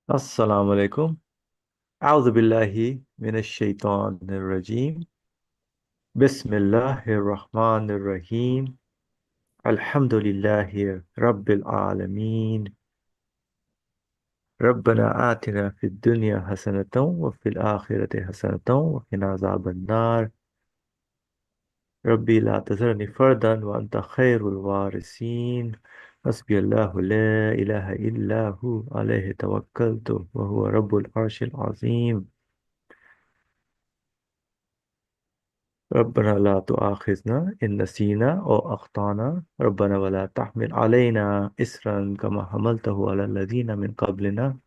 Assalamu alaikum. A'udhu billahi minash shaitanir rajim. Bismillahir rahmanir rahim. Alhamdulillahi rabbil alameen. ربنا آتنا في الدنيا حسنة وفي الآخرة حسنة وقنا عذاب النار ربي لا تذرني فردا وأنت خير الوارثين حسبي الله لا إله إلا هو عليه توكلت وهو رب العرش العظيم ربنا لا تؤاخذنا إن نسينا أو أخطأنا ربنا ولا تحمل علينا إسرا كما حملته على الذين من قبلنا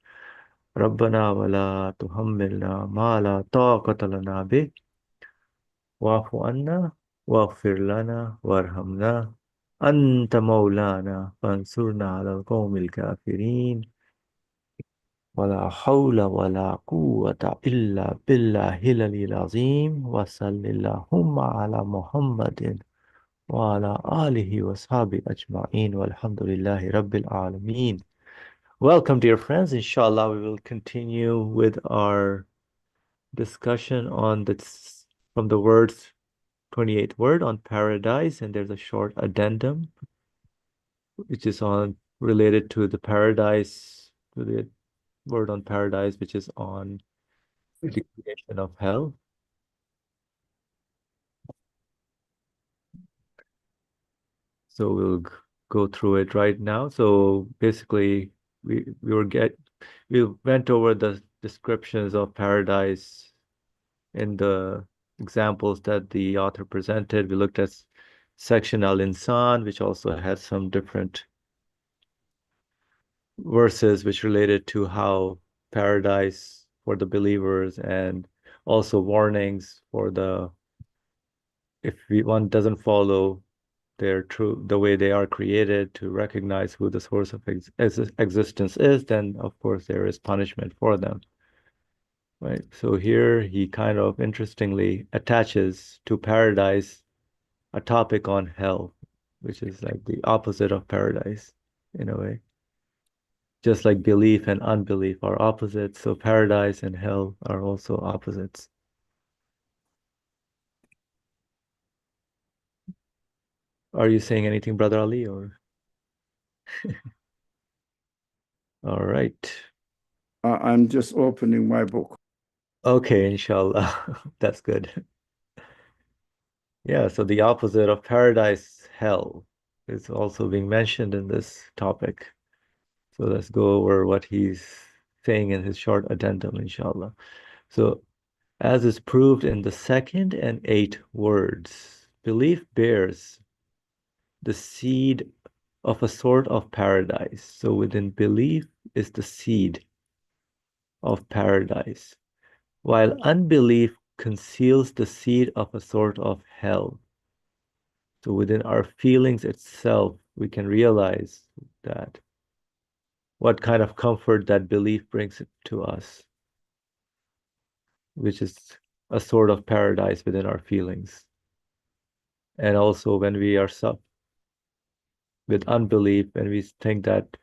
ربنا ولا تحملنا ما لا طاقة لنا به واعف عنا واغفر لنا وارحمنا أنت مولانا فانصرنا على القوم الكافرين ولا حول ولا قوة إلا بالله العلي العظيم وصل اللهم على محمد وعلى آله وصحبه أجمعين والحمد لله رب العالمين. Welcome, dear friends. Inshallah, we will continue with our discussion on this from the words 28th word on paradise, and there's a short addendum which is on related to the paradise, to the word on paradise, which is on the creation of hell. So we'll go through it right now. So basically, we were get we went over the descriptions of paradise in the examples that the author presented. We looked at section al-insan, which also had some different verses which related to how paradise for the believers and also warnings for the if one doesn't follow their true the way they are created to recognize who the source of existence is, then of course there is punishment for them. Right. So here he kind of interestingly attaches to paradise a topic on hell, which is like the opposite of paradise in a way. Just like belief and unbelief are opposites, so paradise and hell are also opposites. Are you saying anything, Brother Ali, or all right. I'm just opening my book. Okay, inshallah. That's good. Yeah, so the opposite of paradise, hell, is also being mentioned in this topic. So let's go over what he's saying in his short addendum, inshallah. So, as is proved in the second and eighth words, belief bears the seed of a sort of paradise. So, within belief is the seed of paradise, while unbelief conceals the seed of a sort of hell. So within our feelings itself, we can realize that what kind of comfort that belief brings to us, which is a sort of paradise within our feelings. And also when we are with unbelief, when we think that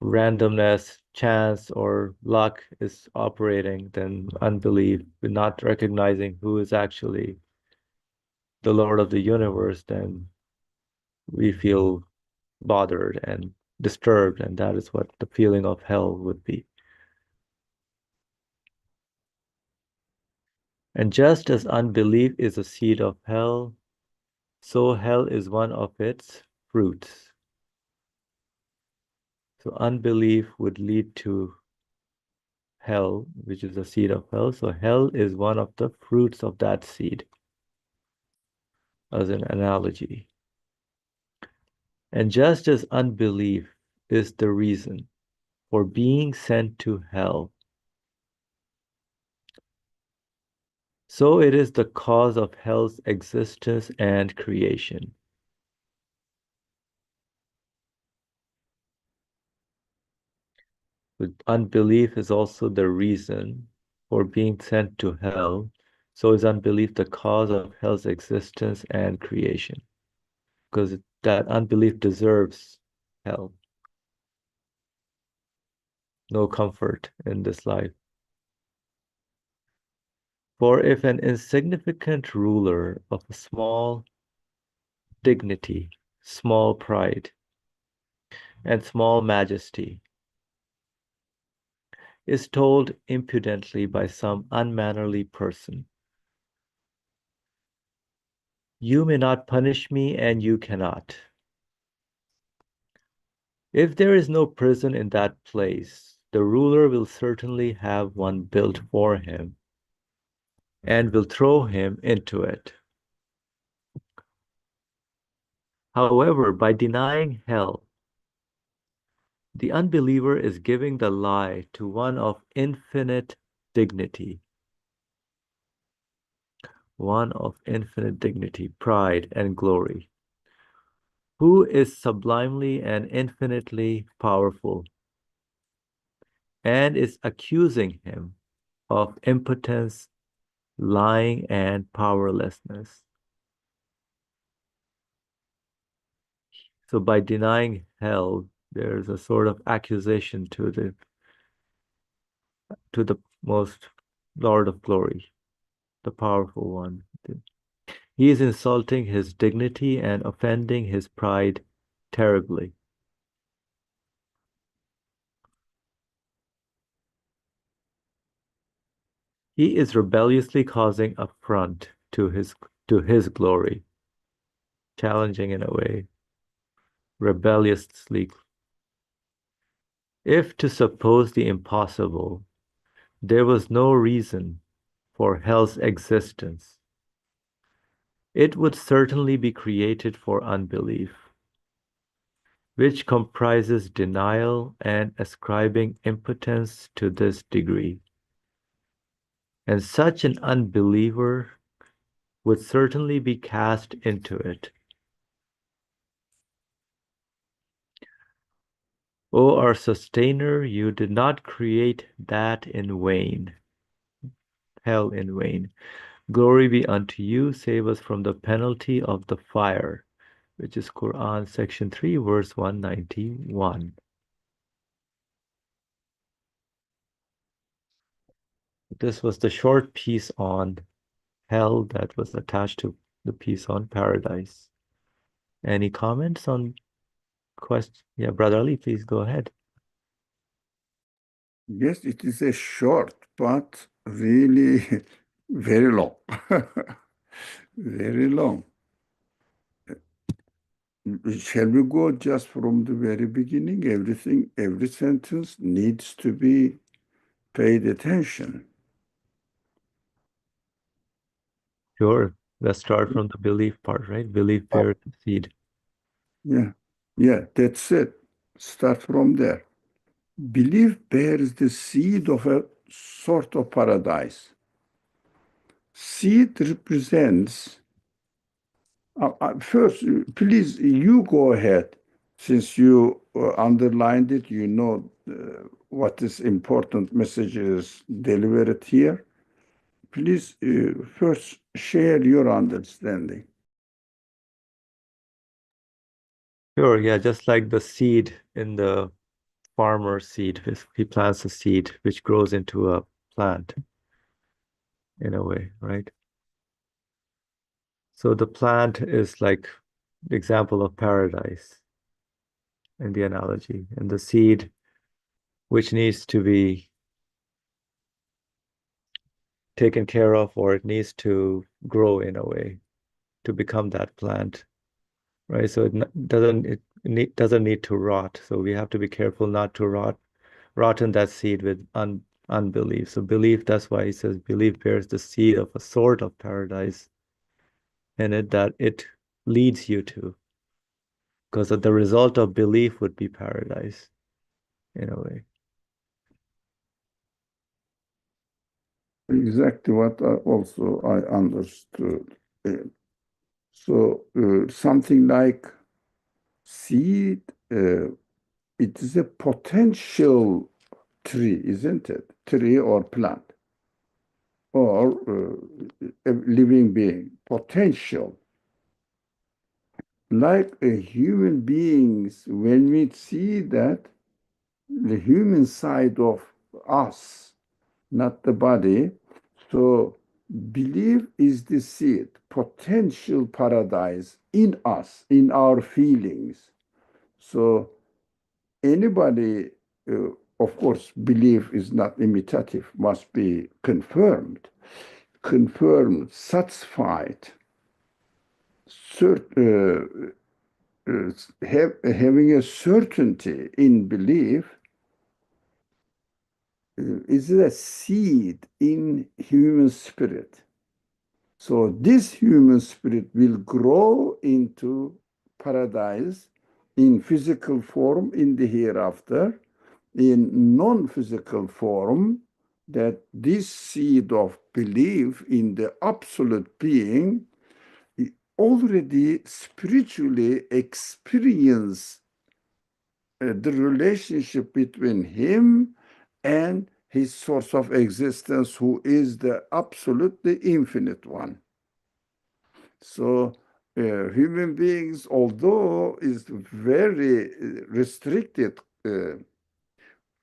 randomness, chance, or luck is operating, then unbelief, with not recognizing who is actually the Lord of the universe, then we feel bothered and disturbed, and that is what the feeling of hell would be. And just as unbelief is a seed of hell, so hell is one of its fruits. So unbelief would lead to hell, which is a seed of hell. So hell is one of the fruits of that seed, as an analogy. And just as unbelief is the reason for being sent to hell, so it is the cause of hell's existence and creation. But unbelief is also the reason for being sent to hell. So is unbelief the cause of hell's existence and creation? Because that unbelief deserves hell. no comfort in this life. For if an insignificant ruler of a small dignity, small pride, and small majesty is told impudently by some unmannerly person, you may not punish me, and you cannot. If there is no prison in that place, the ruler will certainly have one built for him and will throw him into it. However, by denying hell, the unbeliever is giving the lie to one of infinite dignity, pride, and glory, who is sublimely and infinitely powerful, and is accusing him of impotence, lying, and powerlessness. So by denying hell, there's a sort of accusation to the most Lord of glory, the powerful one. He is insulting his dignity and offending his pride terribly. He is rebelliously causing affront to his glory, challenging in a way, rebelliously. If to suppose the impossible, there was no reason for hell's existence, it would certainly be created for unbelief, which comprises denial and ascribing impotence to this degree. And such an unbeliever would certainly be cast into it. O our sustainer, you did not create that in vain, hell in vain. Glory be unto you, save us from the penalty of the fire, which is Quran section 3, verse 191. This was the short piece on hell that was attached to the piece on paradise. Any comments on question? Yeah, Brother Ali, please go ahead. Yes, it is a short, but really very long. Very long. Shall we go just from the very beginning? Everything, every sentence needs to be paid attention. Sure. Let's start from the belief part, right? Belief Uh, bears the seed. Yeah, yeah, that's it. Start from there. Belief bears the seed of a sort of paradise. Seed represents, first, please, you go ahead. Since you underlined it, you know what is important messages delivered here. Please first share your understanding. Sure, yeah, just like the seed in the farmer seed, if he plants a seed which grows into a plant in a way, right? So the plant is like the example of paradise in the analogy, and the seed which needs to be taken care of, or it needs to grow in a way to become that plant, right? So doesn't need to rot. So we have to be careful not to rotten that seed with unbelief. So belief, that's why he says belief bears the seed of a sort of paradise in it that it leads you to, because the result of belief would be paradise in a way. Exactly what I understood. So something like seed, it is a potential tree, isn't it? Tree or plant or a living being, potential. Like human beings, when we see that, the human side of us, not the body. So belief is the seed, potential paradise in us, in our feelings. So anybody, of course, belief is not imitative, must be confirmed, satisfied, having a certainty in belief is a seed in human spirit. So this human spirit will grow into paradise in physical form in the hereafter, in non-physical form, that this seed of belief in the absolute being already spiritually experience the relationship between him and his source of existence, who is the absolutely infinite one. So human beings, although is very restricted,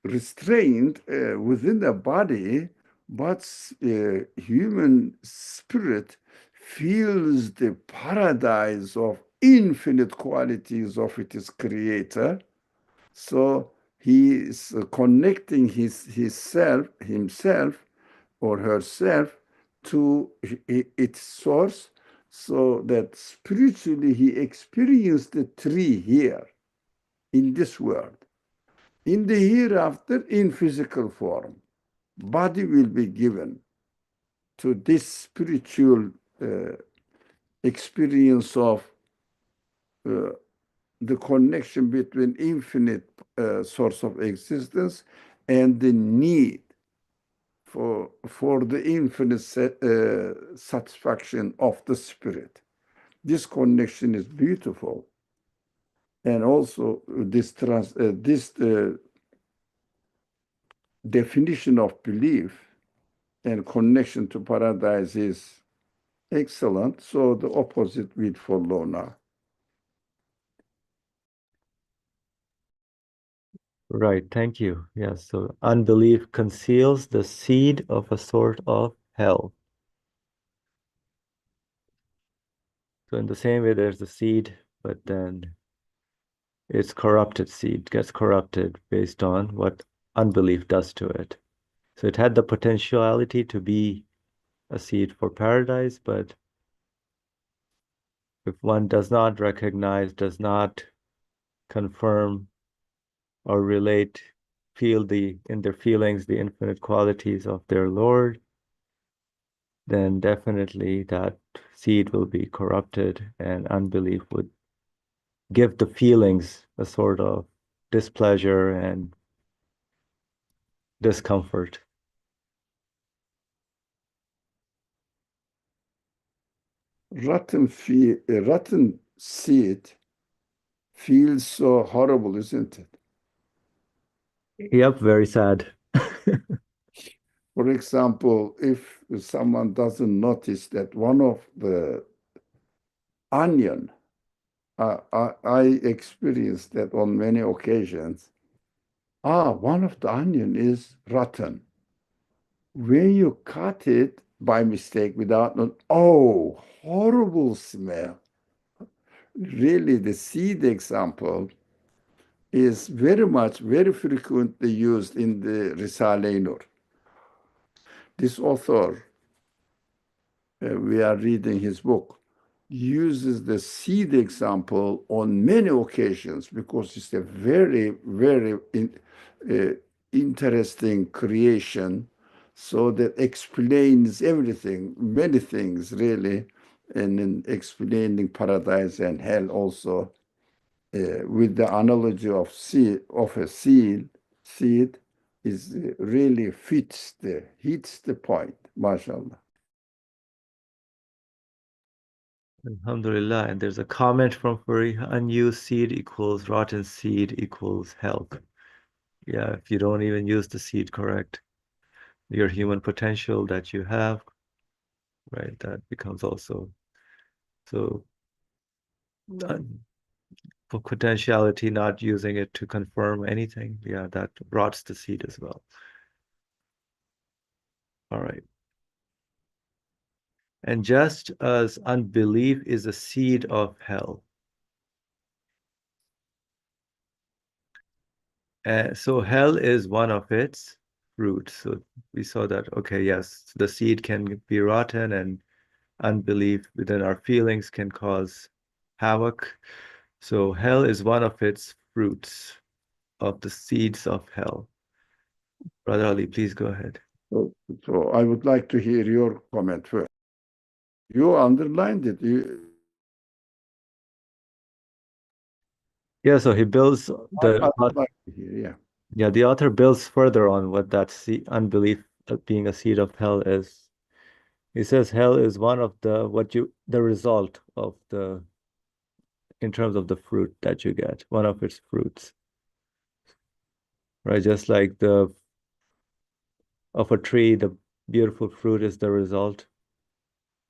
restrained within the body, but human spirit feels the paradise of infinite qualities of its creator. So he is connecting himself or herself to its source, so that spiritually he experienced the tree here in this world. In the hereafter, in physical form, body will be given to this spiritual uh, experience of uh, the connection between infinite source of existence and the need for the infinite satisfaction of the spirit. This connection is beautiful, and also this definition of belief and connection to paradise is excellent. So the opposite will follow now. Right, thank you. Yes, so unbelief conceals the seed of a sort of hell. So in the same way, there's the seed, but then it's corrupted seed, gets corrupted based on what unbelief does to it. So it had the potentiality to be a seed for paradise, but if one does not recognize, does not confirm or relate, feel in their feelings the infinite qualities of their Lord, then definitely that seed will be corrupted and unbelief would give the feelings a sort of displeasure and discomfort. Rotten seed feels so horrible, isn't it? Yep, very sad. For example, if someone doesn't notice that one of the onion, I experienced that on many occasions. One of the onion is rotten. When you cut it by mistake without not, oh, horrible smell. Really, the seed example is very frequently used in the risale-i. This author, we are reading his book, uses the seed example on many occasions because it's a uh, interesting creation. So that explains everything, many things really, and in explaining paradise and hell also, with the analogy of a seed is really hits the point, mashallah. Alhamdulillah. And there's a comment from Furi, unused seed equals rotten seed equals hell. Yeah, if you don't even use the seed correct, your human potential that you have, right, that becomes also so potentiality, not using it to confirm anything. Yeah, that rots the seed as well. All right. And just as unbelief is a seed of hell. So hell is one of its fruits. So we saw that, okay, yes, the seed can be rotten and unbelief within our feelings can cause havoc. So hell is one of its fruits of the seeds of hell. Brother Ali, please go ahead. So I would like to hear your comment first. You underlined it. Yeah, so he builds I the would like to hear, yeah. yeah, the author builds further on what that unbelief being a seed of hell is. He says hell is one of the result of the in terms of the fruit that you get, one of its fruits, right? Just like the of a tree, the beautiful fruit is the result.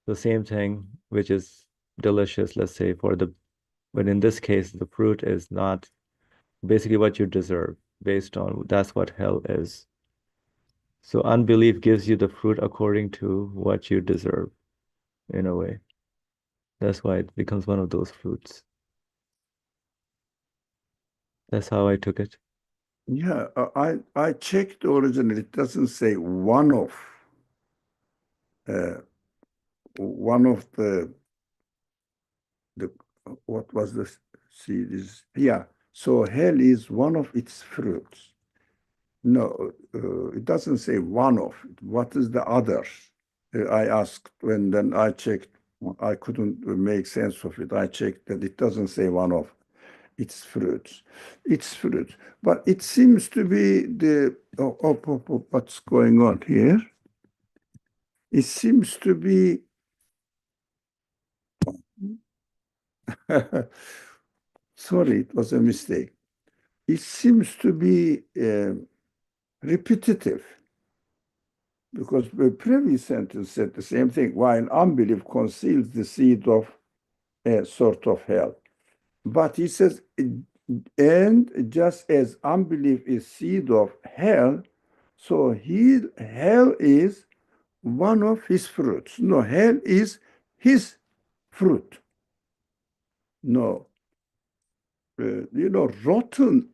The same thing, which is delicious, let's say, but in this case, the fruit is not basically what you deserve based on that's what hell is. So unbelief gives you the fruit according to what you deserve in a way. That's why it becomes one of those fruits. That's how I took it. Yeah, I checked originally. It doesn't say uh, one of the what was the seed is, yeah. So hell is one of its fruits. No, it doesn't say one of it. What is the others? I asked when then I checked. I couldn't make sense of it. I checked that it doesn't say one of its fruits. Its fruits. But it seems to be what's going on here? It seems to be, sorry, it was a mistake. It seems to be repetitive because the previous sentence said the same thing, while unbelief conceals the seed of a sort of hell. But he says, and just as unbelief is seed of hell, so hell is one of his fruits. No, hell is his fruit. No, rotten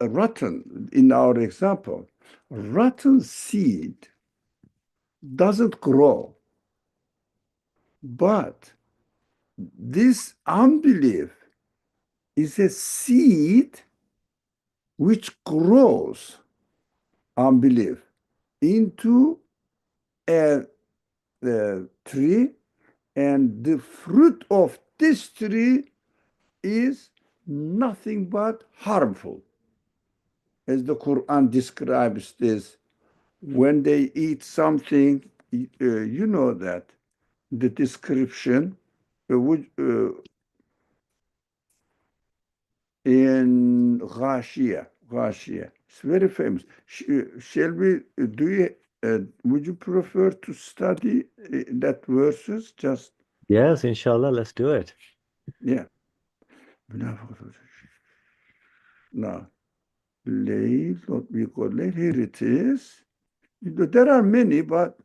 in our example, rotten seed doesn't grow, but this unbelief is a seed which grows unbelief into a tree, and the fruit of this tree is nothing but harmful. As the Quran describes this, when they eat something, you know that the description in Ghashia. It's very famous. Shall we, would you prefer to study that verses? Just, Yes, inshallah, let's do it. yeah. Now, Layl, what we call Layl, here it is. There are many, but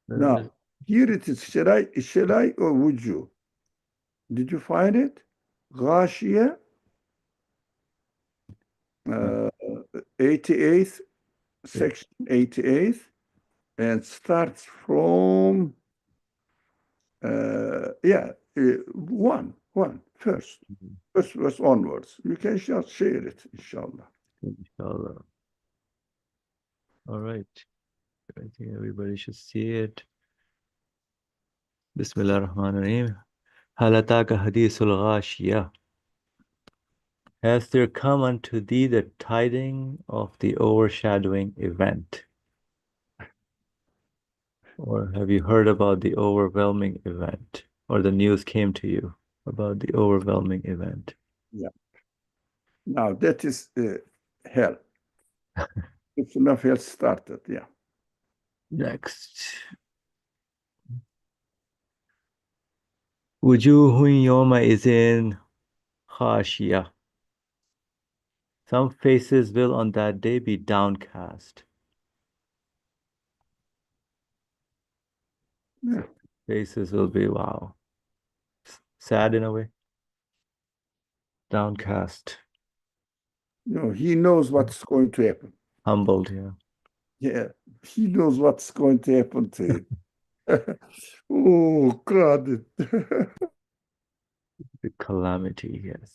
now, here it is. Shall I, or would you? Did you find it? Ghashia, uh, 88th, section 88th, and starts from, yeah, first verse onwards. You can just share it, inshallah. Inshallah. All right. I think everybody should see it. Bismillah ar-Rahman ar-Rahim. Halataka hadithul ghashiyah. Has there come unto thee the tiding of the overshadowing event? Or have you heard about the overwhelming event? Or the news came to you about the overwhelming event? Yeah. Now, that is hell. description of hell started. Yeah. Next. وجوه يومئذ خاشية. Some faces will on that day be downcast. Yeah. Faces will be, wow, sad in a way, downcast, He knows what's going to happen. humbled, yeah. Yeah, he knows what's going to happen to him. Oh, God. The calamity, yes.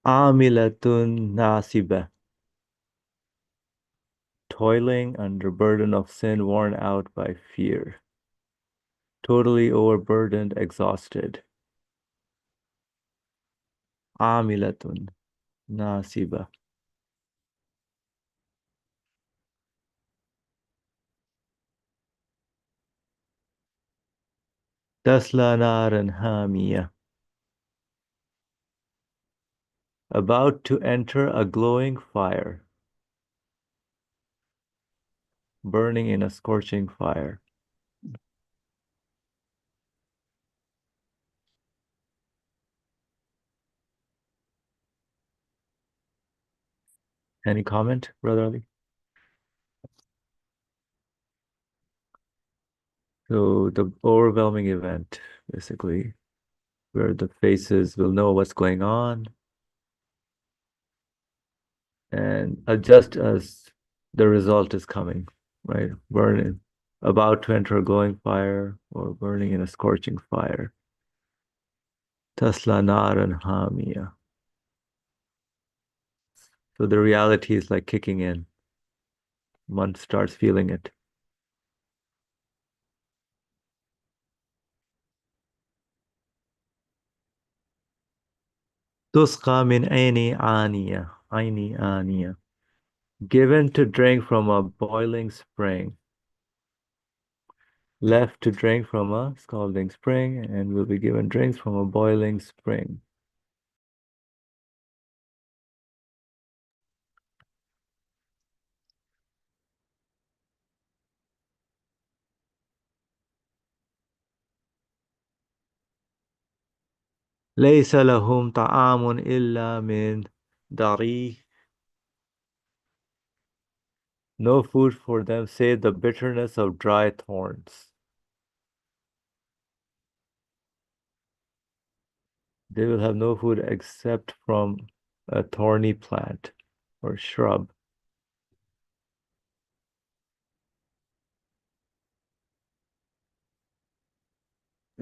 Amilatun nasiba. Toiling under burden of sin, worn out by fear. Totally overburdened, exhausted. Amilatun nasiba. Tasla naran hamiya. About to enter a glowing fire. Burning in a scorching fire. Any comment, Brother Ali? So the overwhelming event, basically, where the faces will know what's going on and adjust as the result is coming, right? Burning, about to enter a glowing fire or burning in a scorching fire. Tasla naran hamiya. So the reality is like kicking in. One starts feeling it. Tusqa min aini aniya. Given to drink from a boiling spring. Left to drink from a scalding spring and will be given drinks from a boiling spring. ليس لهم طعام إلا من ضريع. No food for them save the bitterness of dry thorns. They will have no food except from a thorny plant or shrub.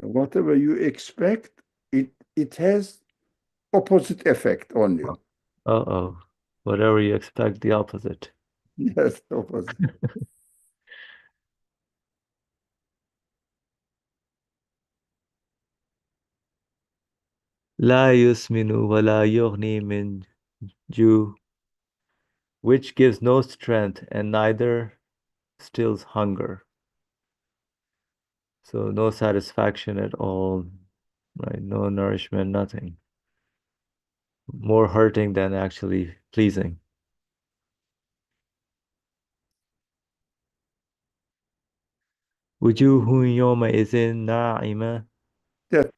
Whatever you expect, it has opposite effect on you. Uh-oh. Whatever you expect, the opposite. Yes, opposite. لا يسمن ولا يغني من جوع, which gives no strength and neither stills hunger. So no satisfaction at all, right? No nourishment, nothing. More hurting than actually pleasing. وجوه يومئذ ناعمة. That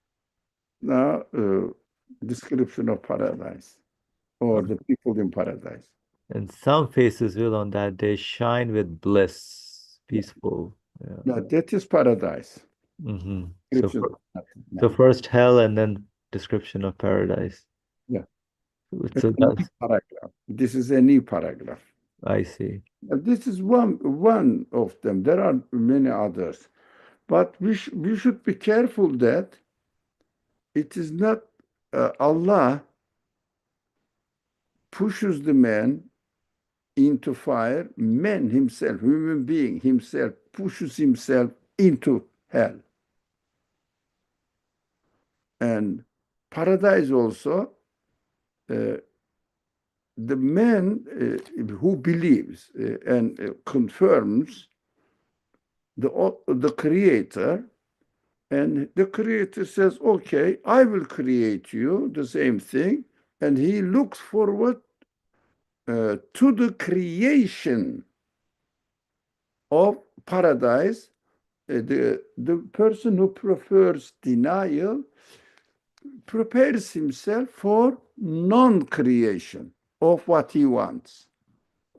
now description of paradise or the people in paradise. And some faces will on that day shine with bliss, peaceful. Yeah. Now that is paradise. Hmm. So, Description. so Now, first hell and then description of paradise. yeah, So it's a new that's, paragraph. This is a new paragraph. I see. This is one of them. There are many others, but we should be careful that it is not Allah pushes the man into fire. Man himself, human being himself, pushes himself into hell. And paradise also, uh, the man who believes and confirms the creator, and the creator says, okay, I will create you the same thing, and he looks forward to the creation of paradise, the person who prefers denial prepares himself for non-creation of what he wants.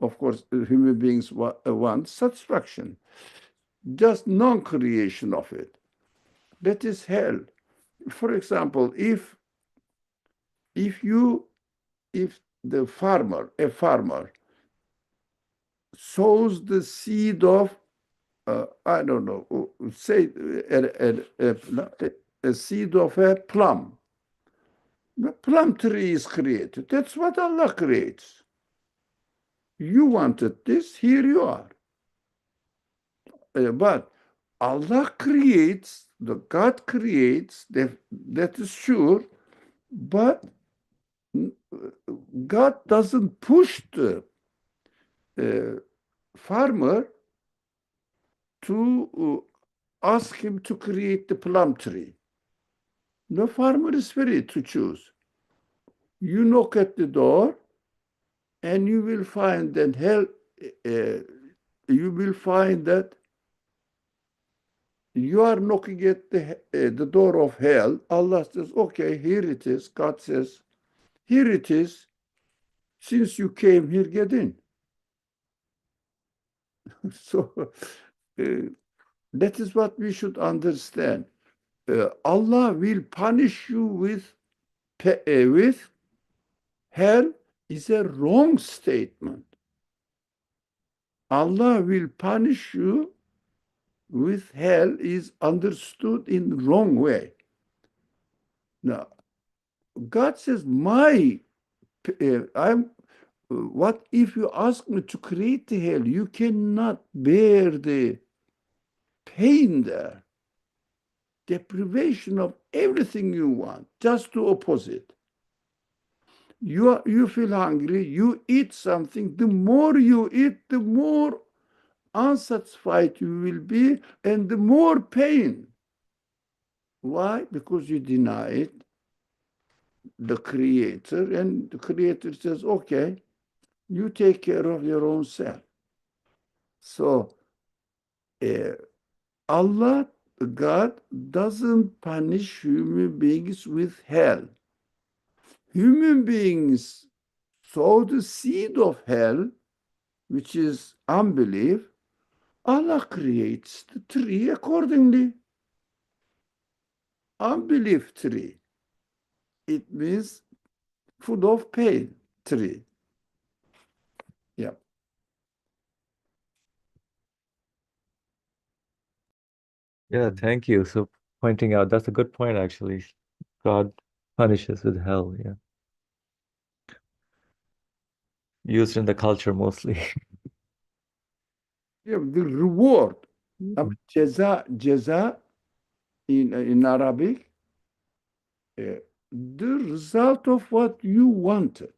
Of course, human beings want satisfaction, just non-creation of it. That is hell. For example, if you if the farmer, a farmer, sows the seed of I don't know, say a seed of a plum. The plum tree is created. That's what Allah creates. You wanted this, here you are. But Allah creates, the God creates, that is sure, but God doesn't push the farmer to ask him to create the plum tree. The farmer is free to choose. You knock at the door, and you will find that you will find that you are knocking at the door of hell. Allah says, okay, here it is. God says, here it is. Since you came here, get in. So that is what we should understand. Allah will punish you with hell is a wrong statement. Allah will punish you with hell is understood in wrong way. Now, God says, what if you ask me to create the hell? You cannot bear the pain there, deprivation of everything you want, just to oppose it. You feel hungry, you eat something. The more you eat, the more unsatisfied you will be, and the more pain. Why? Because you denied the Creator, and the Creator says, okay, you take care of your own self. So Allah, God, doesn't punish human beings with hell. Human beings sow the seed of hell, which is unbelief. Allah creates the tree accordingly. Unbelief tree. It means full of pain tree. Yeah. Yeah, thank you. So pointing out, that's a good point, actually. God punishes with hell, yeah. Used in the culture mostly. Yeah, the reward. Ceza in Arabic, the result of what you wanted,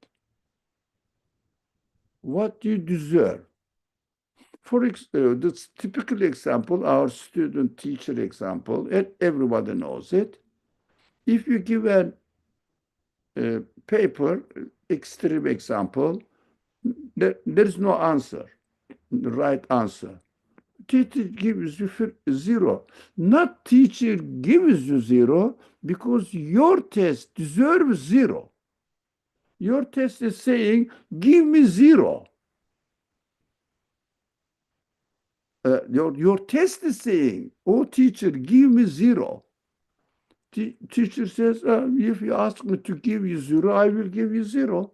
what you deserve. For this typical example, our student-teacher example, and everybody knows it. If you give a paper, extreme example, there is no answer, the right answer. Teacher gives you zero. Not teacher gives you zero because your test deserves zero. Your test is saying, give me zero. Your test is saying, oh teacher, give me zero. Teacher says, if you ask me to give you zero, I will give you zero.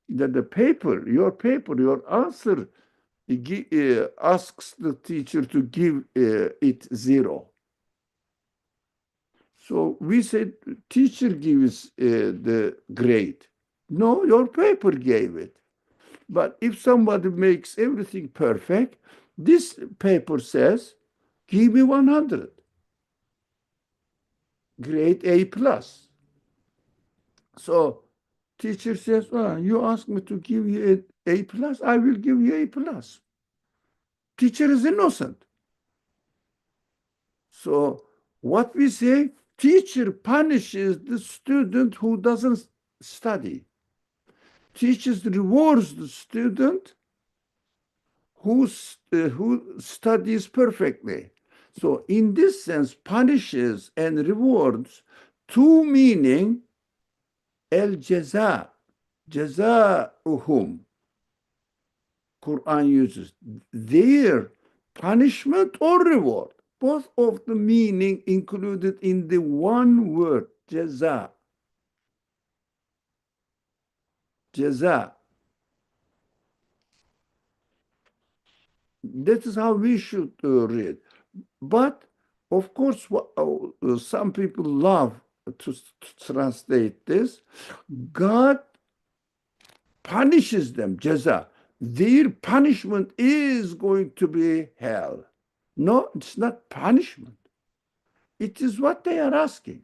The paper, your answer asks the teacher to give it zero. So we said, teacher gives the grade. No, your paper gave it. But if somebody makes everything perfect, this paper says, give me 100. Grade A plus. So teacher says, well, you ask me to give you A plus, I will give you A plus. Teacher is innocent. So what we say, teacher punishes the student who doesn't study. teachers rewards the student who studies perfectly. So in this sense, punishes and rewards, two meaning, el ceza, cezauhum, Quran uses their punishment or reward. Both of the meaning included in the one word, ceza, ceza. That is how we should read. But of course, some people love to translate this. God punishes them, jaza. Their punishment is going to be hell. No, it's not punishment. It is what they are asking.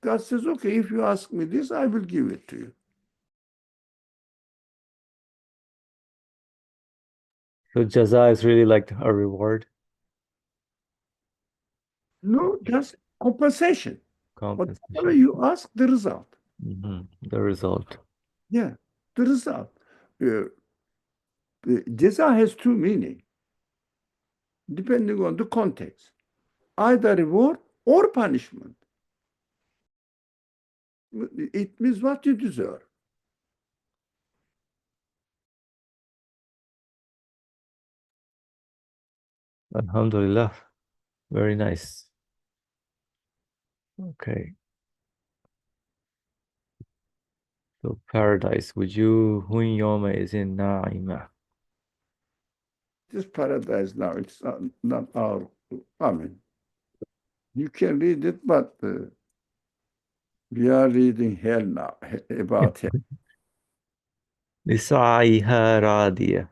God says, okay, if you ask me this, I will give it to you. So jaza is really like a reward, No, just compensation. Whatever compensation. you ask, the result. The result. Yeah, the result. Uh, Jaza has two meanings, depending on the context. Either reward or punishment. It means what you deserve. Alhamdulillah. Very nice. Okay. So paradise. Wujuhun yawma is in na'ima. This paradise now, it's not our, I mean, you can read it, but we are reading hell now, about hell. Lisa'iha radiyah.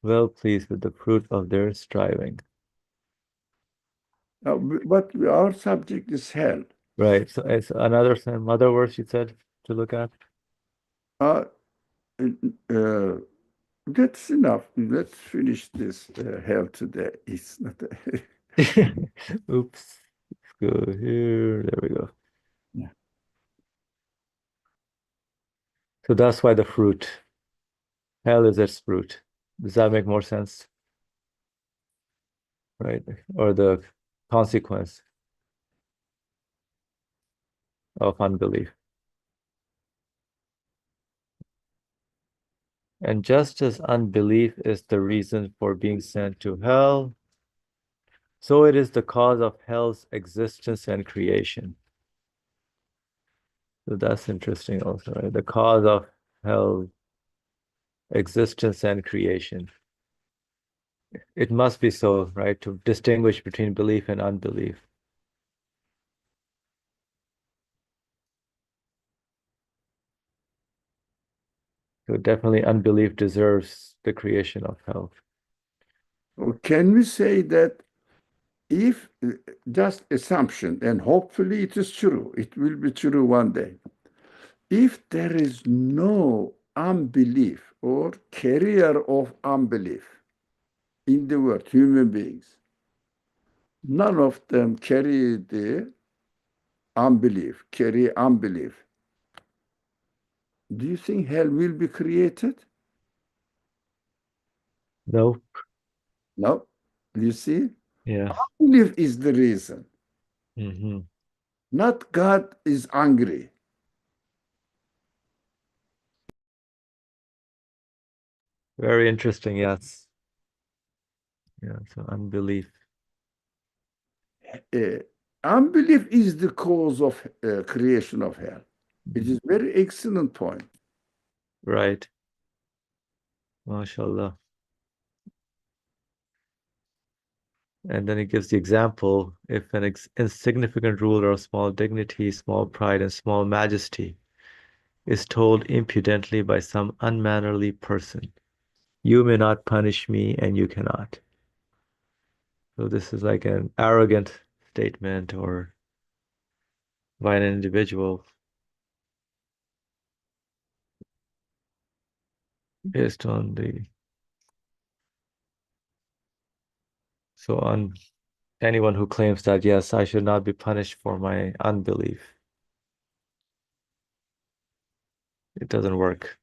Well pleased with the fruit of their striving. Now, but our subject is hell. Right. So it's another verse you said to look at. Uh, uh, that's enough. Let's finish this hell today. It's not. Oops. Let's go here. There we go. Yeah. So that's why the fruit. Hell is its fruit. Does that make more sense? Right? Or the consequence of unbelief. And just as unbelief is the reason for being sent to hell, so it is the cause of hell's existence and creation. So that's interesting also, right? The cause of hell, existence and creation. It must be so, right? To distinguish between belief and unbelief. So definitely unbelief deserves the creation of hell. Or can we say that if just assumption, and hopefully it is true, it will be true one day. If there is no unbelief or carrier of unbelief in the world, human beings, none of them carry the unbelief, carry unbelief. Do you think hell will be created? No? No. You see, Yeah. unbelief is the reason, Hmm. not God is angry. Very interesting, yes. Yeah, so unbelief. Uh, Unbelief is the cause of creation of hell. It is very excellent point. Right. MashaAllah. And then he gives the example if an insignificant ruler of small dignity, small pride, and small majesty is told impudently by some unmannerly person, you may not punish me, and you cannot. So this is like an arrogant statement or by an individual based on the so on anyone who claims that yes, I should not be punished for my unbelief. It doesn't work.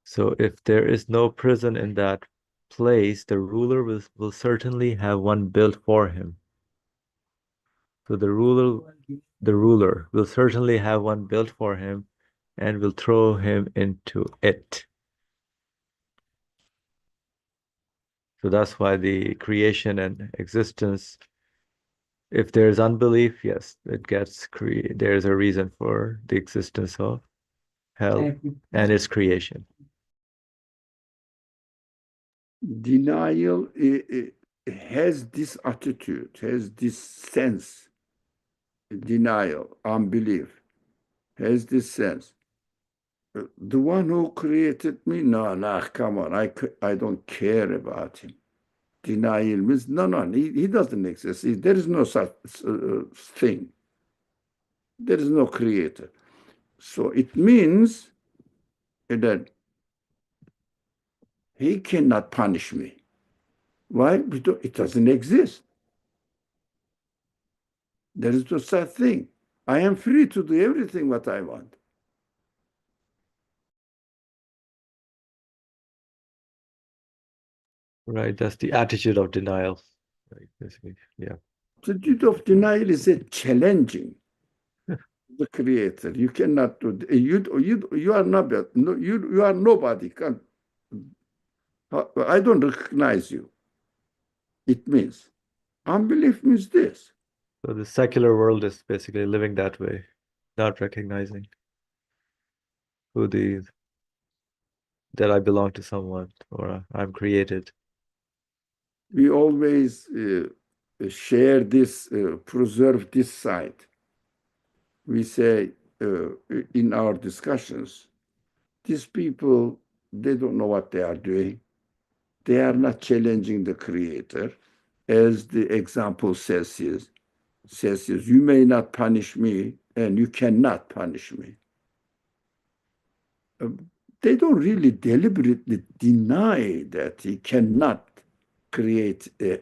So if there is no prison in that place, the ruler will certainly have one built for him. So the ruler will certainly have one built for him and will throw him into it. So that's why the creation and existence, if there's unbelief, yes, there's a reason for the existence of hell and its creation. Denial has this attitude, has this sense. Denial, unbelief, has this sense. The one who created me, no, no, come on, I don't care about him. Denial means, no, no, he doesn't exist. There is no such thing. There is no creator. So it means that he cannot punish me. Why? Because it doesn't exist. There is no such thing. I am free to do everything what I want. Right, that's the attitude of denial. Right, basically. Yeah. The attitude of denial is a challenging the creator. You cannot do you are not no, you are nobody. I don't recognize you. It means unbelief means this. So the secular world is basically living that way, not recognizing who the that I belong to someone or I'm created. We always share this, preserve this side. We say in our discussions, these people, they don't know what they are doing. They are not challenging the creator. As the example says, you may not punish me and you cannot punish me. They don't really deliberately deny that he cannot create a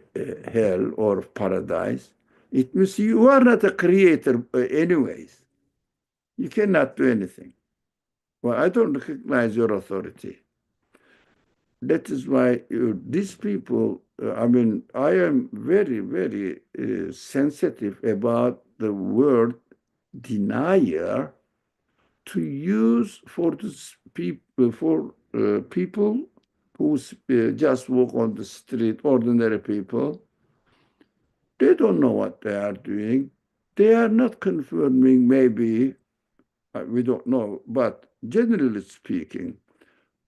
hell or paradise. It means you are not a creator anyways. You cannot do anything. Well, I don't recognize your authority. That is why these people, I mean, I am very, very sensitive about the word denier to use for this people who just walk on the street, ordinary people. They don't know what they are doing. They are not confirming, maybe, we don't know, but generally speaking,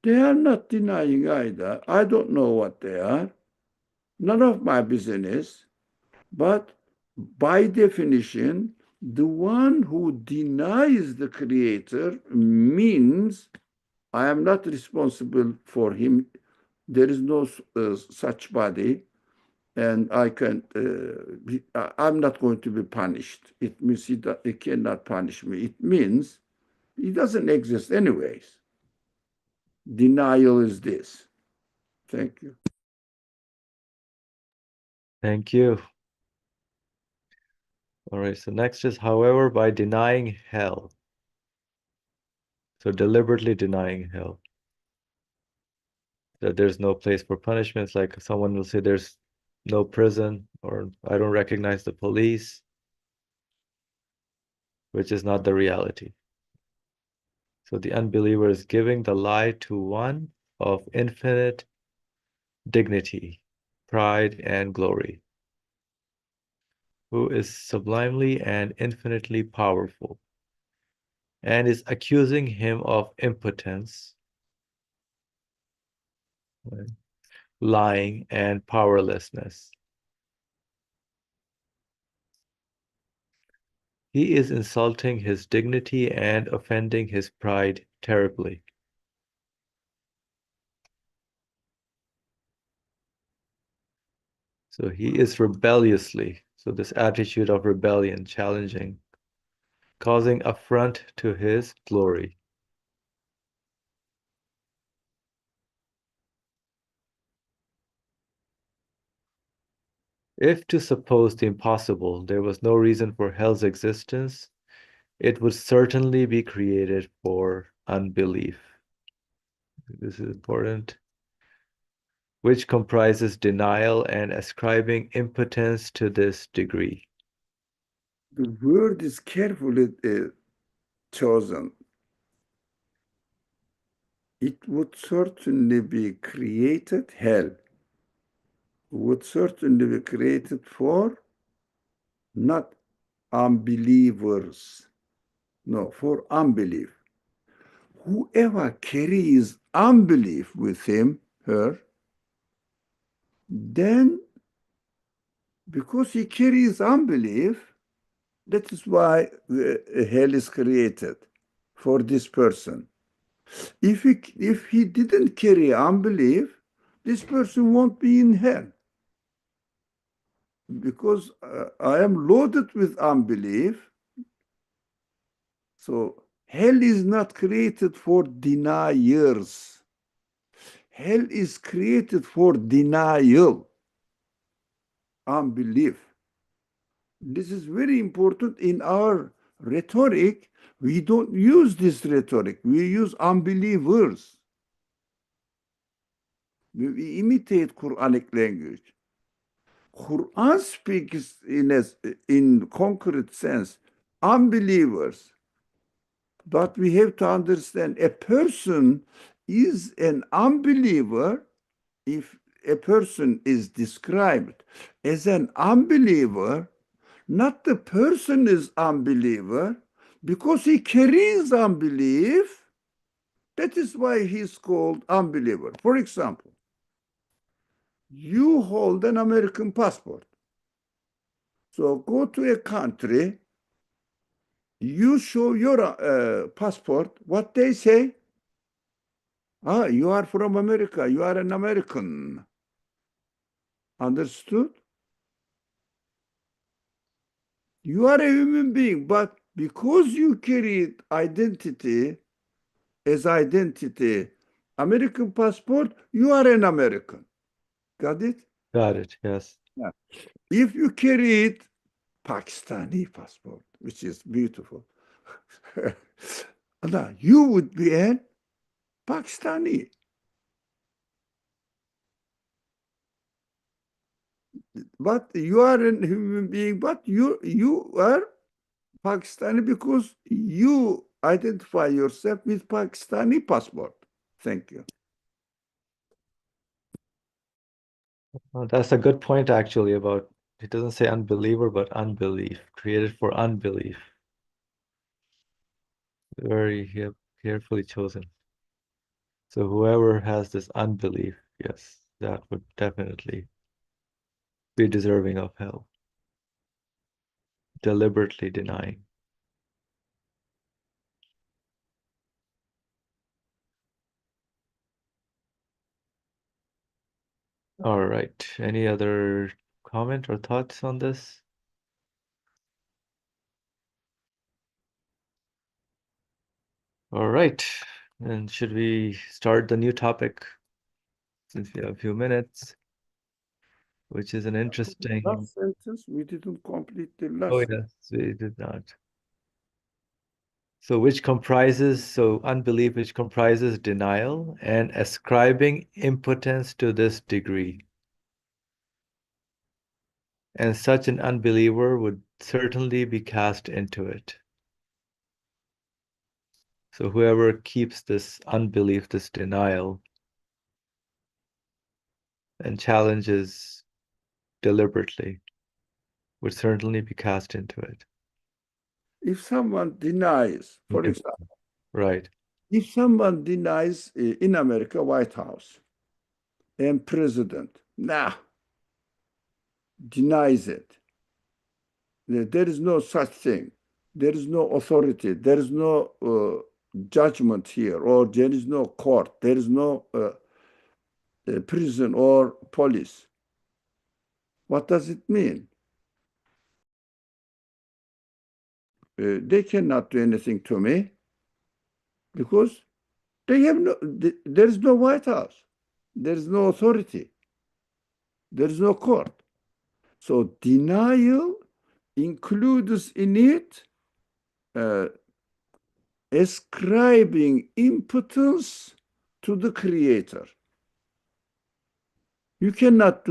they are not denying either. I don't know what they are. None of my business. But by definition, the one who denies the creator means I am not responsible for him. There is no such body, and I'm not going to be punished. It means he cannot punish me. It means he doesn't exist anyways. Denial is this. Thank you. Thank you. All right, so next is, however, by denying hell. So deliberately denying hell. That there's no place for punishments. Like someone will say there's no prison, or I don't recognize the police, which is not the reality. So the unbeliever is giving the lie to one of infinite dignity, pride, and glory, who is sublimely and infinitely powerful, and is accusing him of impotence, right, lying, and powerlessness. He is insulting his dignity and offending his pride terribly. So he is rebelliously, so this attitude of rebellion, challenging, causing affront to his glory. If to suppose the impossible, there was no reason for hell's existence, It would certainly be created for unbelief. This is important. Which comprises denial and ascribing impotence to this degree. The word is carefully chosen. It would certainly be created, hell would certainly be created for not unbelievers. No, for unbelief. Whoever carries unbelief with him, her, then because he carries unbelief, that is why hell is created for this person. If he didn't carry unbelief, this person won't be in hell because I am loaded with unbelief. So hell is not created for deniers. Hell is created for denial, unbelief. This is very important in our rhetoric. We don't use this rhetoric. We use unbelievers. We imitate Quranic language. Quran speaks in concrete sense unbelievers. But we have to understand a person is an unbeliever if a person is described as an unbeliever, not the person is unbeliever, because he carries unbelief. That is why he's called unbeliever. For example, you hold an American passport. So go to a country, you show your passport, what they say? Ah, you are from America, you are an American. Understood? You are a human being, but because you carry identity as identity, American passport, you are an American. Got it? Got it. Yes. Yeah. If you carry it, Pakistani passport, which is beautiful, now you would be an Pakistani. But you are a human being, but you are Pakistani because you identify yourself with Pakistani passport. Thank you. That's a good point, actually, about it doesn't say unbeliever, but unbelief, created for unbelief. Very carefully chosen. So whoever has this unbelief, yes, that would definitely be deserving of hell, deliberately denying. All right. Any other comment or thoughts on this? All right. And should we start the new topic since we have a few minutes, which is an interesting. Last sentence, we didn't complete the Oh, last yes, we did not. So unbelief, which comprises denial and ascribing impotence to this degree. And such an unbeliever would certainly be cast into it. So whoever keeps this unbelief, this denial, and challenges deliberately would certainly be cast into it. If someone denies, for Into, example, right. if someone denies in America, White House and president, denies it. There is no such thing. There is no authority. There is no judgment here, or there is no court. There is no prison or police. What does it mean? They cannot do anything to me because they have no. There is no White House. There is no authority. There is no court. So denial includes in it uh, ascribing impotence to the creator. You cannot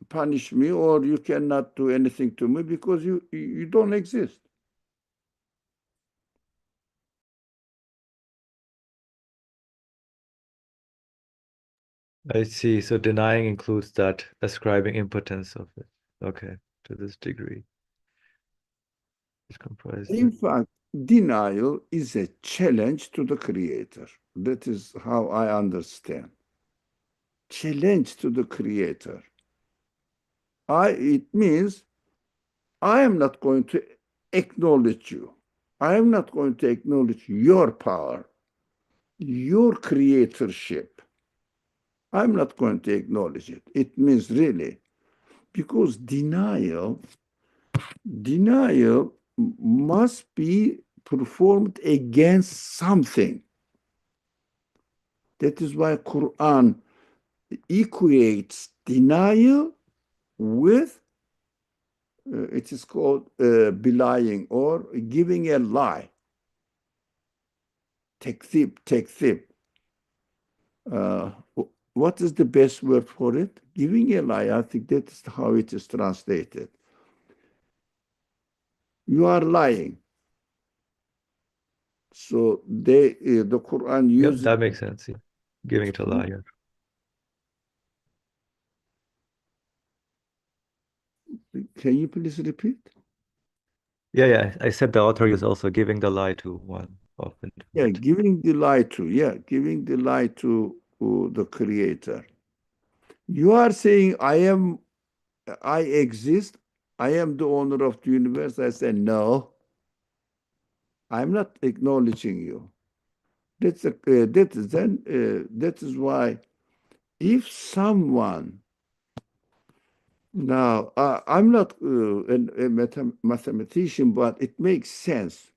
punish me, or you cannot do anything to me because you don't exist. I see. So denying includes that ascribing impotence of it. Okay, to this degree. It's comprised In of. fact, denial is a challenge to the creator. That is how I understand. Challenge to the creator. It means I am not going to acknowledge you. I am not going to acknowledge your power, your creatorship. I'm not going to acknowledge it. It means really, because denial must be performed against something. That is why Quran equates denial with it is called belying or giving a lie. Tekzip. Uh, what is the best word for it? Giving a lie. I think that is how it is translated. You are lying. So the Quran Yep, uses. that makes sense. Yeah. Giving it a lie. Yeah. Can you please repeat? Yeah. I said the author is also giving the lie to one often. Yeah, giving the lie to. Yeah, giving the lie to the Creator. You are saying, I exist. I am the owner of the universe. I say, no, I'm not acknowledging you. That is why if someone now I'm not a mathematician, but it makes sense.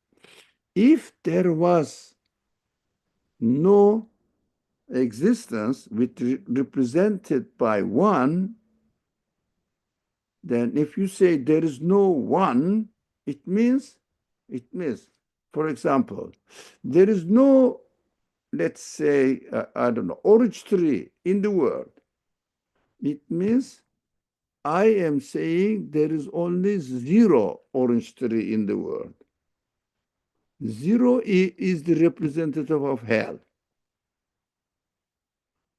If there was no existence which represented by one, then if you say there is no one, it means, for example, there is no, let's say, I don't know, orange tree in the world. It means I am saying there is only zero orange tree in the world. Zero is the representative of hell,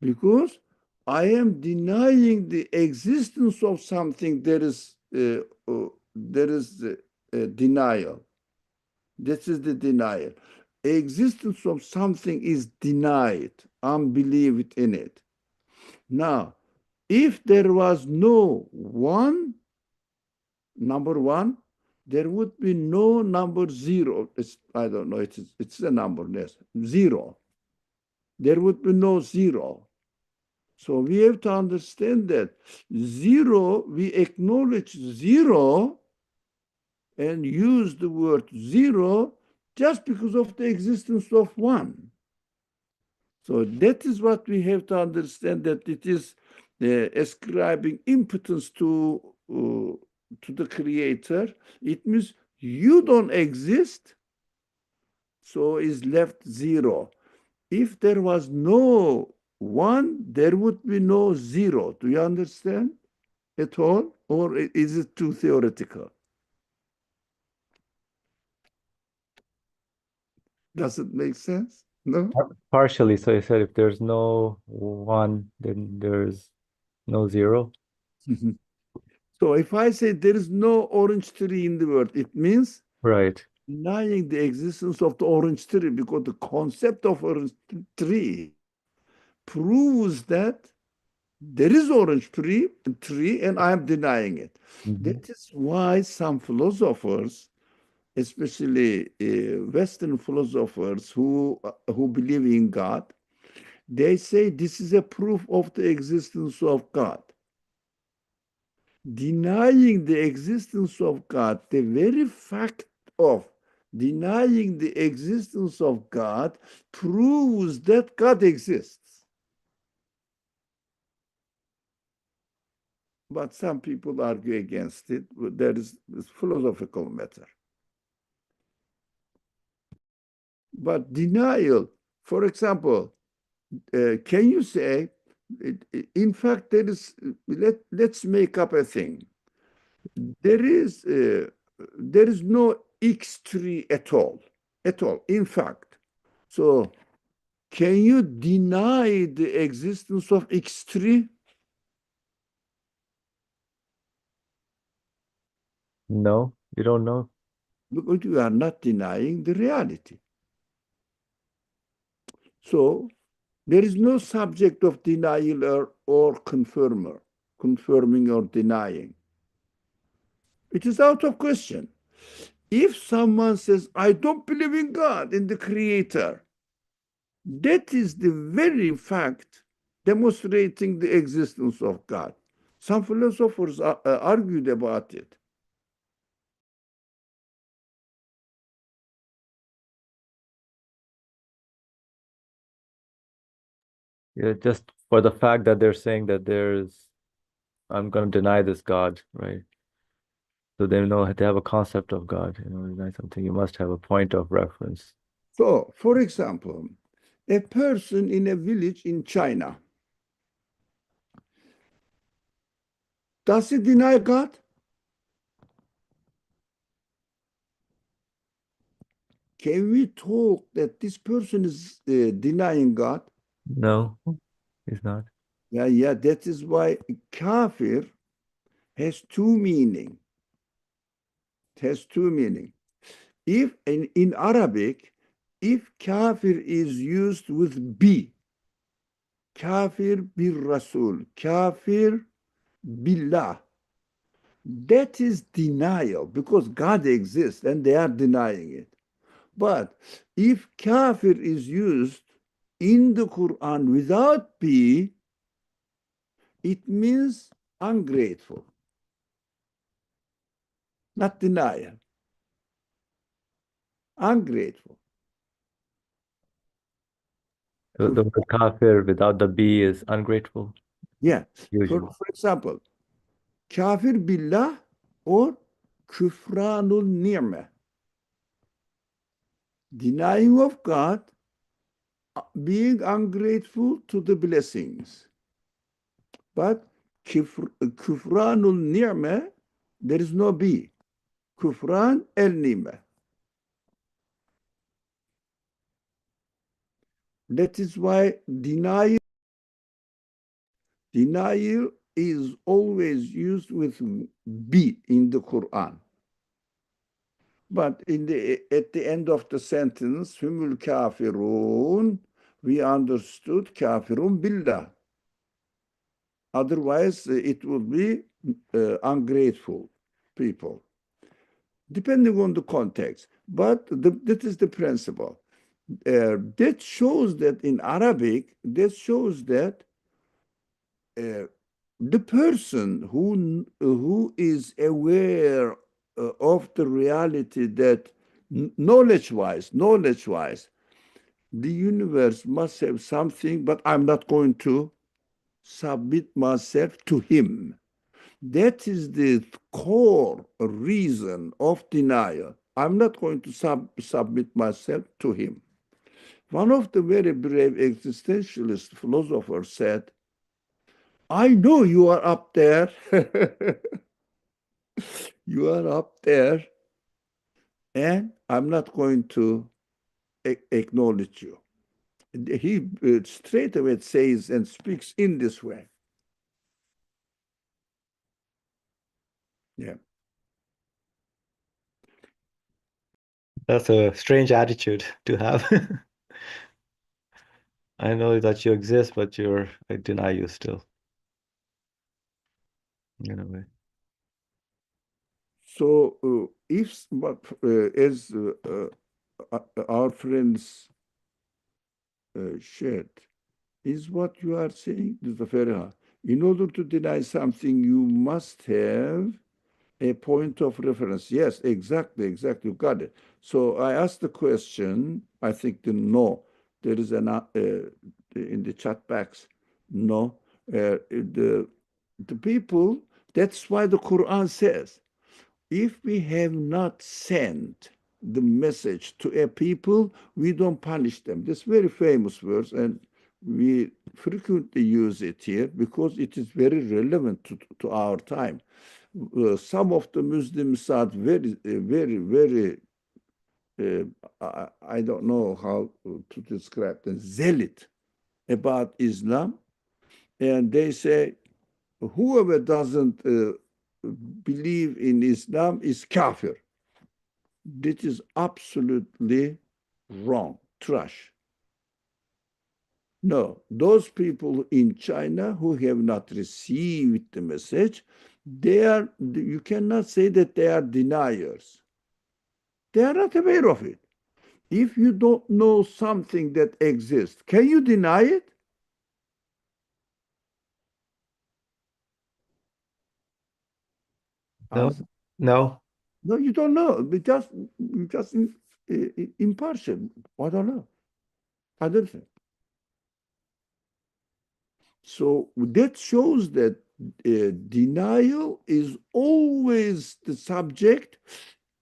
because I am denying the existence of something. There is denial. This is the denial. Existence of something is denied, unbelieved in it. Now, if there was no one, number one, there would be no number zero. I don't know, it's a number, yes, zero. There would be no zero. So we have to understand that zero, we acknowledge zero and use the word zero just because of the existence of one. So that is what we have to understand, that it is ascribing impotence to the creator. It means you don't exist, so is left zero. If there was no one, there would be no zero. Do you understand at all? Or is it too theoretical? Does it make sense? No? Partially. So you said if there's no one, then there's no zero. So if I say there is no orange tree in the world, it means Right. denying the existence of the orange tree, because the concept of orange tree proves that there is orange tree and I am denying it. Hmm. That is why some philosophers, especially Western philosophers who believe in God, they say this is a proof of the existence of God. Denying the existence of God, the very fact of denying the existence of God proves that God exists. But some people argue against it. That is a philosophical matter. But denial, for example, can you say, in fact, let's make up a thing. There is, there is no X3 at all, at all, in fact. So can you deny the existence of X3? No, you don't know. Because you are not denying the reality. So there is no subject of denial or confirming or denying. It is out of question. If someone says, I don't believe in God, in the Creator, that is the very fact demonstrating the existence of God. Some philosophers argued about it. Yeah, just for the fact that they're saying that I'm going to deny this God, right? So they know they have a concept of God. Deny something, you must have a point of reference. So, for example, a person in a village in China, does he deny God? Can we talk that this person is denying God? No, he's not. Yeah, that is why kafir has two meaning. It has two meaning. If in Arabic, if kafir is used with bi, kafir bir Rasul, kafir billah, that is denial because God exists and they are denying it. But if kafir is used in the Quran without bi, it means ungrateful, not denial, ungrateful. The word kafir without the B is ungrateful, Yeah. usually. For example, kafir billah or küfranul ni'me, denying of God, being ungrateful to the blessings. But küfranul ni'me, there is no be. Küfran el ni'me. That is why denial is always used with be in the Quran. But at the end of the sentence, humul kafirun, we understood kafirun billah. Otherwise, it would be ungrateful people, depending on the context. But that is the principle. That shows that in Arabic, that shows that the person who is aware of the reality that knowledge-wise, the universe must have something, but I'm not going to submit myself to him. That is the core reason of denial. I'm not going to submit myself to him. One of the very brave existentialist philosophers said, I know you are up there. You are up there, and I'm not going to acknowledge you. He straight away says and speaks in this way. Yeah. That's a strange attitude to have. I know that you exist, but I deny you still, in a way. So if, as our friends shared, is what you are saying, Feriha. In order to deny something, you must have a point of reference. Yes, exactly. You got it. So I asked the question, I think the no. There is an in the chat box, no. The people, that's why the Quran says, if we have not sent the message to a people, we don't punish them. This very famous verse, and we frequently use it here because it is very relevant to our time. Some of the Muslims are very, I don't know how to describe them, zealot about Islam. And they say, whoever doesn't believe in Islam is kafir. This is absolutely wrong, trash. No, those people in China who have not received the message, you cannot say that they are deniers. They are not aware of it. If you don't know something that exists, can you deny it? No, Answer. no, No, you don't know. Just impartial. I don't know. I don't think. So that shows that denial is always the subject.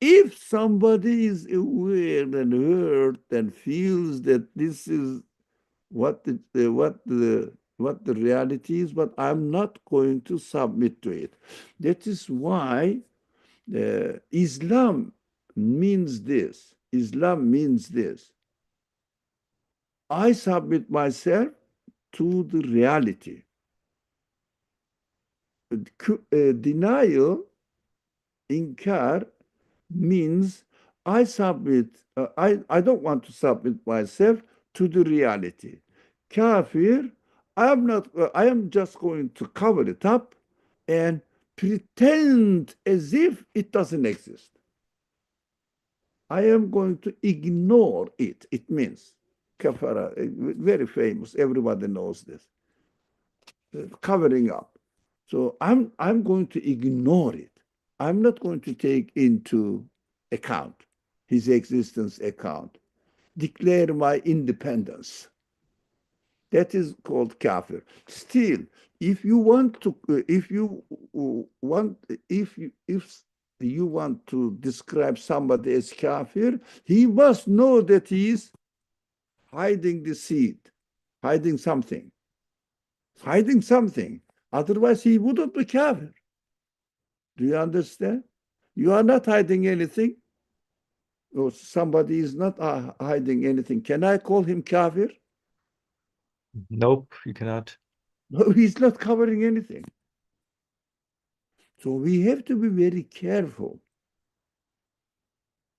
If somebody is aware and hurt and feels that this is what the reality is, but I'm not going to submit to it. That is why Islam means this. Islam means this. I submit myself to the reality. Denial, inkar, means I don't want to submit myself to the reality. Kafir, I am just going to cover it up and pretend as if it doesn't exist. I am going to ignore it. It means kafara, very famous. Everybody knows this. Covering up. So I'm going to ignore it. I'm not going to take into account his existence account. Declare my independence. That is called kafir. Still, if you want to, if you want, if you want to describe somebody as kafir, he must know that he is hiding the seed, hiding something, hiding something. Otherwise, he wouldn't be kafir. Do you understand? You are not hiding anything, or somebody is not hiding anything. Can I call him kafir? nope, you cannot. No, he's not covering anything. So we have to be very careful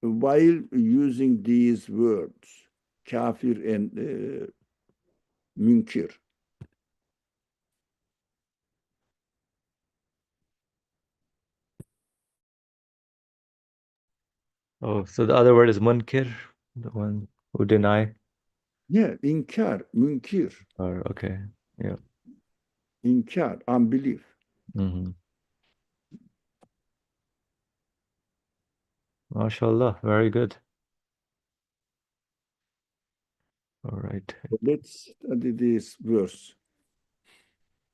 while using these words, kafir and münkir. Oh, so the other word is munkir, the one who deny. Yeah, inkar, münkir, Or okay, yeah. inkar, unbelief. Mm-hmm. MashaAllah, very good. All right. Let's study this verse.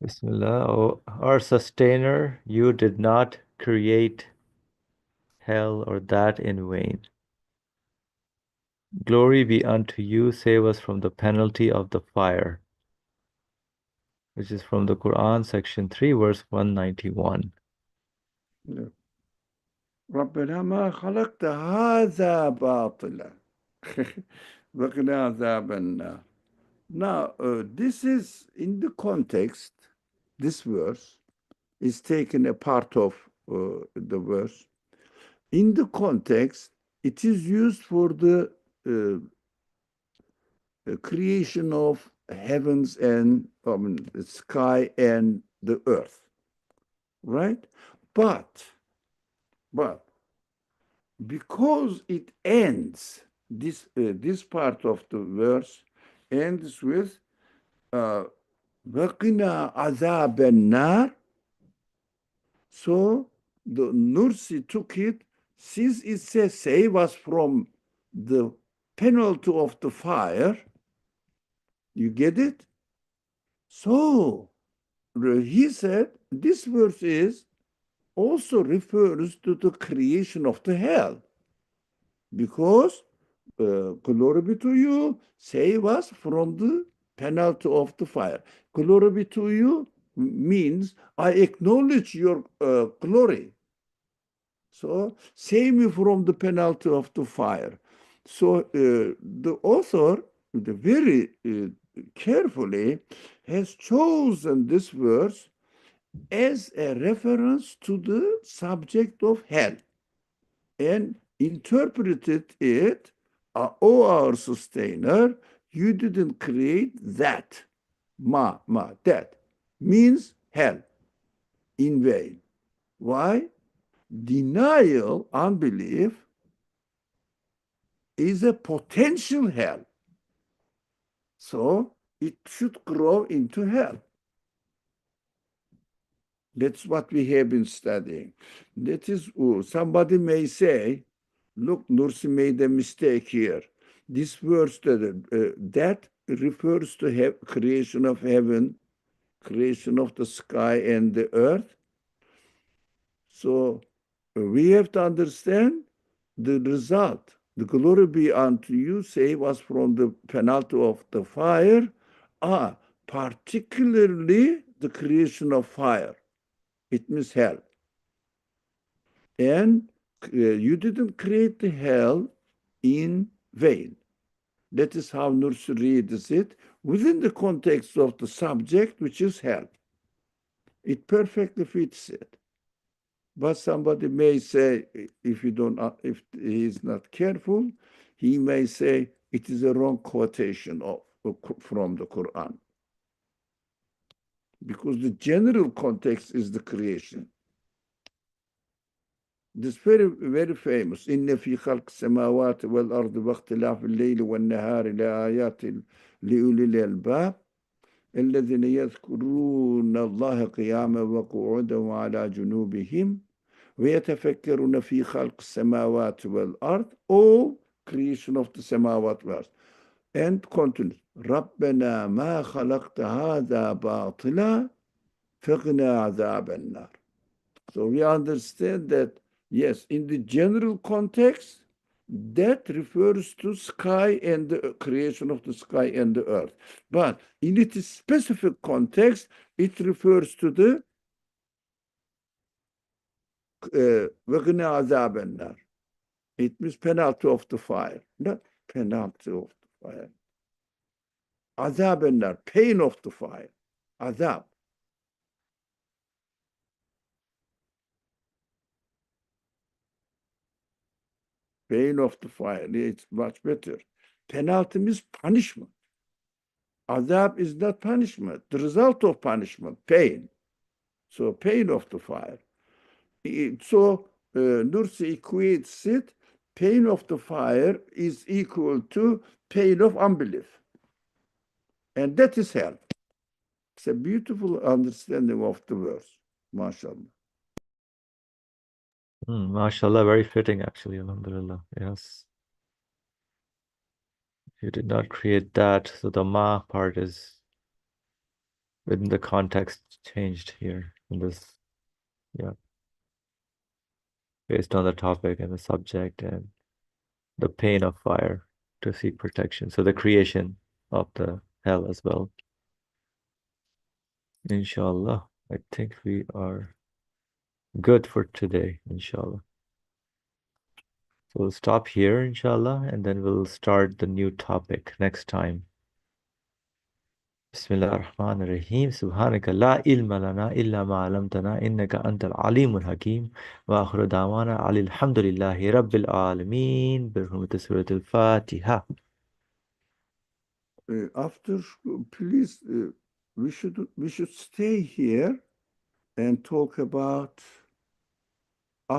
Bismillah. Oh, our sustainer, you did not create hell or that in vain. Glory be unto you, save us from the penalty of the fire, which is from the Quran, section 3, verse 191. ربنا ما خلقت هذا باطلا وقنا عذاب النار. Now, this is in the context, this verse is taken a part of the verse. In the context, it is used for the creation of heavens and the sky and the earth, right? But, but because it ends, this part of the verse ends with وَقِنَا عَذَابَ النَّارِ. So the Nursi took it, since it says save us from the penalty of the fire, you get it? So he said this verse is also refers to the creation of the hell. because glory be to you, save us from the penalty of the fire. Glory be to you means I acknowledge your glory. So save me from the penalty of the fire. So the author, very carefully, has chosen this verse as a reference to the subject of hell and interpreted it, "O our sustainer, you didn't create that." That means hell in vain. Why? Denial, unbelief, is a potential hell. So it should grow into hell. That's what we have been studying. That is, somebody may say, look, Nursi made a mistake here. This verse that refers to creation of heaven, creation of the sky and the earth. So we have to understand the result. The glory be unto you, save us from the penalty of the fire, particularly the creation of fire. It means hell. And you didn't create the hell in vain. That is how Nursi reads it within the context of the subject, which is hell. It perfectly fits it. But somebody may say, if if he is not careful, he may say it is a wrong quotation from the Quran, because the general context is the creation. This very famous. إن في خلق السماوات والأرض واختلاف الليل والنهار لآيات لأولي الألباب الذين يذكرون الله قياما وقعودا وعلى جنوبهم ويتفكرون في خلق السماوات والأرض, all creation of the samawat world. And continues, ربنا ما خلقت هذا باطلا فقنا عذاب النار. So we understand that, yes, in the general context, that refers to sky and the creation of the sky and the earth. But in its specific context, it refers to the وَقِنَا عَذَابَ النَّارِ. It means penalty of the fire, not penalty of the fire. Azab النار, pain of the fire. Azab. Pain of the fire. It's much better. Penalty means punishment. Azab is not punishment. The result of punishment, pain. So pain of the fire. So Nursi equates it, pain of the fire is equal to pain of unbelief. And that is hell. It's a beautiful understanding of the verse. MashaAllah. MashaAllah, very fitting actually, alhamdulillah. Yes. You did not create that, so the ma part is within the context changed here in this, yeah, based on the topic and the subject and the pain of fire to seek protection. So the creation of the hell as well. Inshallah, I think we are good for today, inshallah. So we'll stop here, inshallah, and then we'll start the new topic next time. بسم الله الرحمن الرحيم سبحانك لا علم لنا إلا ما علمتنا إنك أنت العليم الحكيم وآخر دعوانا على الحمد لله رب العالمين بحرمة سورة الفاتحة. After, please, we should stay here and talk about